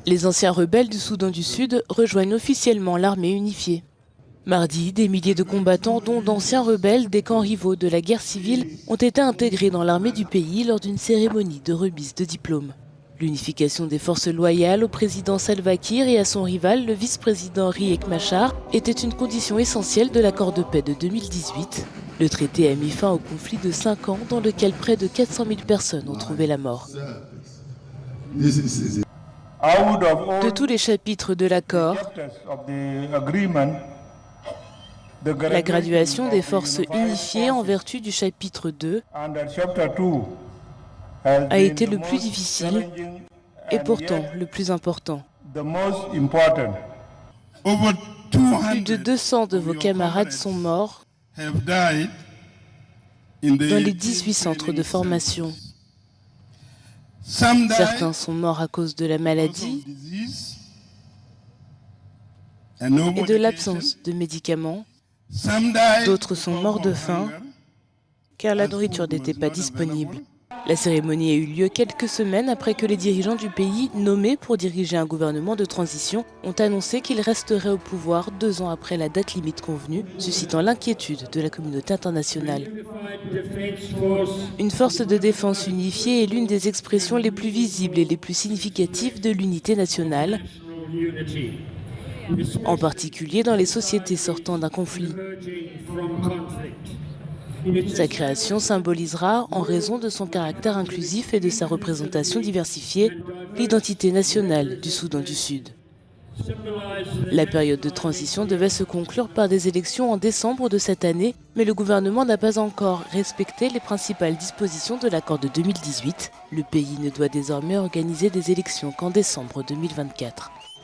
Les anciens rebelles du Soudan du Sud rejoignent officiellement l'armée unifiée. Mardi, des milliers de combattants, dont d'anciens rebelles des camps rivaux de la guerre civile, ont été intégrés dans l'armée du pays lors d'une cérémonie de remise de diplômes. L'unification des forces loyales au président Salva Kiir et à son rival, le vice-président Riek Machar, était une condition essentielle de l'accord de paix de 2018. Le traité a mis fin au conflit de 5 ans dans lequel près de 400 000 personnes ont trouvé la mort. De tous les chapitres de l'accord, la graduation des forces unifiées en vertu du chapitre 2 a été le plus difficile et pourtant le plus important. Plus de 200 de vos camarades sont morts dans les 18 centres de formation. Certains sont morts à cause de la maladie et de l'absence de médicaments. D'autres sont morts de faim car la nourriture n'était pas disponible. La cérémonie a eu lieu quelques semaines après que les dirigeants du pays, nommés pour diriger un gouvernement de transition, ont annoncé qu'ils resteraient au pouvoir 2 ans après la date limite convenue, suscitant l'inquiétude de la communauté internationale. Une force de défense unifiée est l'une des expressions les plus visibles et les plus significatives de l'unité nationale, en particulier dans les sociétés sortant d'un conflit. Sa création symbolisera, en raison de son caractère inclusif et de sa représentation diversifiée, l'identité nationale du Soudan du Sud. La période de transition devait se conclure par des élections en décembre de cette année, mais le gouvernement n'a pas encore respecté les principales dispositions de l'accord de 2018. Le pays ne doit désormais organiser des élections qu'en décembre 2024.